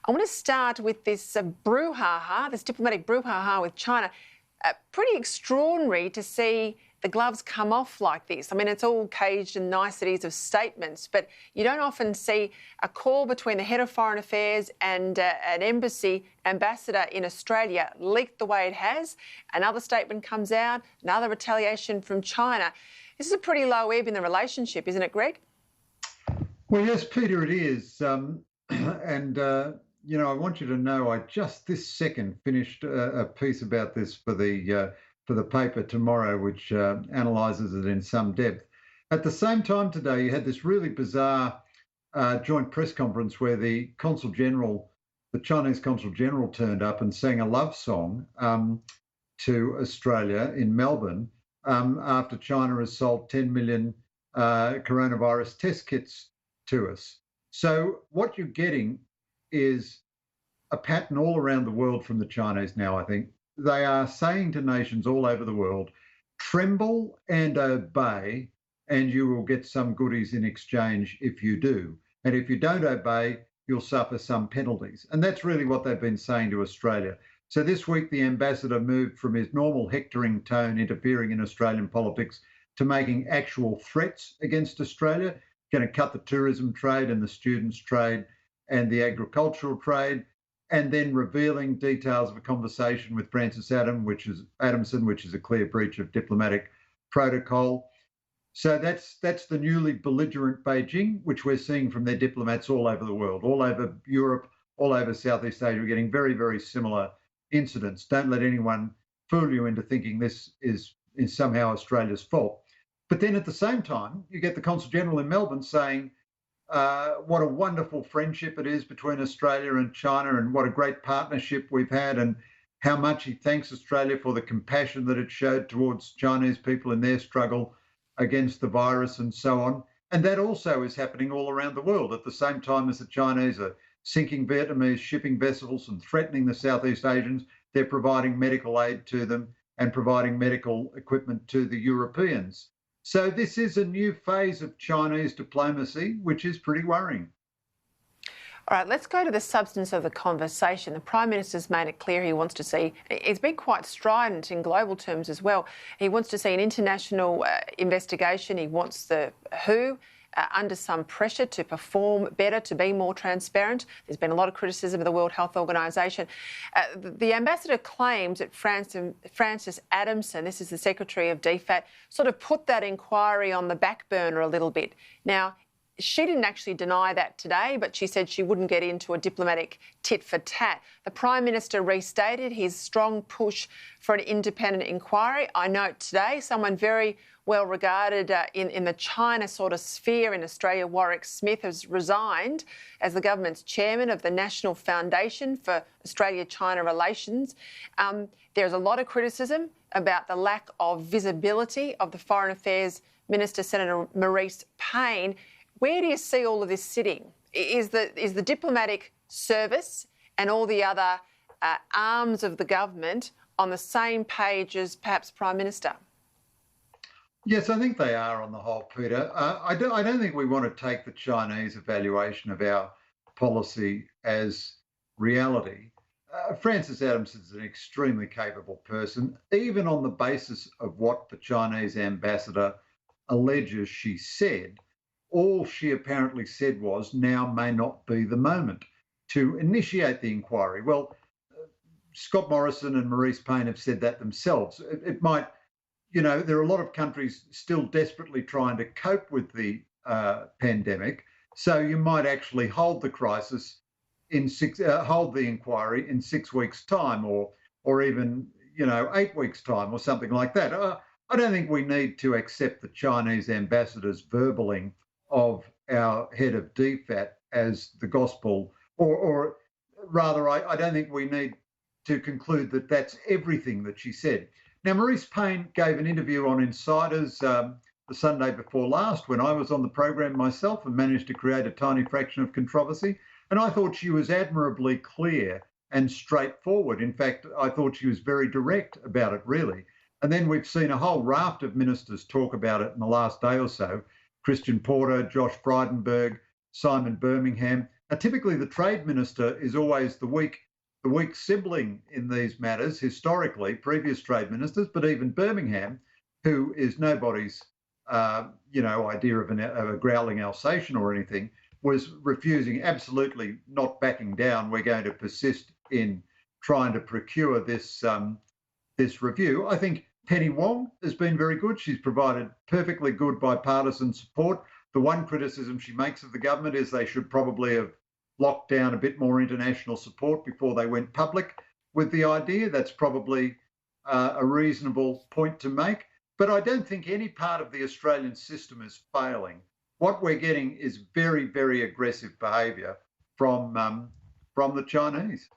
I want to start with this brouhaha, this diplomatic brouhaha with China. Pretty extraordinary to see the gloves come off like this. I mean, it's all caged in niceties of statements, but you don't often see a call between the head of foreign affairs and an embassy ambassador in Australia leaked the way it has. Another statement comes out, another retaliation from China. This is a pretty low ebb in the relationship, isn't it, Greg? Well, yes, Peter, it is. You know, I want you to know I just this second finished a piece about this for the paper tomorrow, which analyses it in some depth. At the same time today, you had this really bizarre joint press conference where the Chinese Consul General turned up and sang a love song to Australia in Melbourne after China has sold 10 million coronavirus test kits to us. So what you're getting is a pattern all around the world from the Chinese now, I think. They are saying to nations all over the world, tremble and obey, and you will get some goodies in exchange if you do. And if you don't obey, you'll suffer some penalties. And that's really what they've been saying to Australia. So this week, the ambassador moved from his normal hectoring tone, interfering in Australian politics, to making actual threats against Australia, going to cut the tourism trade and the students trade and the agricultural trade, and then revealing details of a conversation with Francis Adamson, which is a clear breach of diplomatic protocol. So that's the newly belligerent Beijing, which we're seeing from their diplomats all over the world, all over Europe, all over Southeast Asia. We're getting very, very similar incidents. Don't let anyone fool you into thinking this is somehow Australia's fault. But then at the same time, you get the Consul General in Melbourne saying, what a wonderful friendship it is between Australia and China, and what a great partnership we've had, and how much he thanks Australia for the compassion that it showed towards Chinese people in their struggle against the virus and so on. And that also is happening all around the world at the same time as the Chinese are sinking Vietnamese shipping vessels and threatening the Southeast Asians. They're providing medical aid to them and providing medical equipment to the Europeans. So this is a new phase of Chinese diplomacy, which is pretty worrying. All right, let's go to the substance of the conversation. The Prime Minister's made it clear he wants to see, it's been quite strident in global terms as well. He wants to see an international investigation. He wants the WHO under some pressure to perform better, to be more transparent. There's been a lot of criticism of the World Health Organisation. The ambassador claims that Francis Adamson, this is the Secretary of DFAT, sort of put that inquiry on the back burner a little bit. Now, she didn't actually deny that today, but she said she wouldn't get into a diplomatic tit for tat. The Prime Minister restated his strong push for an independent inquiry. I note today someone very well regarded in the China sort of sphere in Australia, Warwick Smith, has resigned as the government's chairman of the National Foundation for Australia-China Relations. There's a lot of criticism about the lack of visibility of the Foreign Affairs Minister, Senator Marise Payne. Where do you see all of this sitting? Is the diplomatic service and all the other arms of the government on the same page as perhaps Prime Minister? Yes, I think they are on the whole, Peter. I don't think we want to take the Chinese evaluation of our policy as reality. Francis Adamson is an extremely capable person, even on the basis of what the Chinese ambassador alleges she said. All she apparently said was, now may not be the moment to initiate the inquiry. Well, Scott Morrison and Marise Payne have said that themselves. It might, you know, there are a lot of countries still desperately trying to cope with the pandemic. So you might actually hold the crisis hold the inquiry in 6 weeks' time, or even, 8 weeks' time, or something like that. I don't think we need to accept the Chinese ambassador's verballing of our head of DFAT as the gospel, or rather, I don't think we need to conclude that that's everything that she said. Now, Marise Payne gave an interview on Insiders the Sunday before last when I was on the program myself and managed to create a tiny fraction of controversy. And I thought she was admirably clear and straightforward. In fact, I thought she was very direct about it, really. And then we've seen a whole raft of ministers talk about it in the last day or so. Christian Porter, Josh Frydenberg, Simon Birmingham, typically the trade minister is always the weak sibling in these matters historically, previous trade ministers, but even Birmingham, who is nobody's, idea of a growling Alsatian or anything, was refusing, absolutely not backing down. We're going to persist in trying to procure this review. I think Penny Wong has been very good. She's provided perfectly good bipartisan support. The one criticism she makes of the government is they should probably have locked down a bit more international support before they went public with the idea. That's probably a reasonable point to make. But I don't think any part of the Australian system is failing. What we're getting is very, very aggressive behaviour from the Chinese.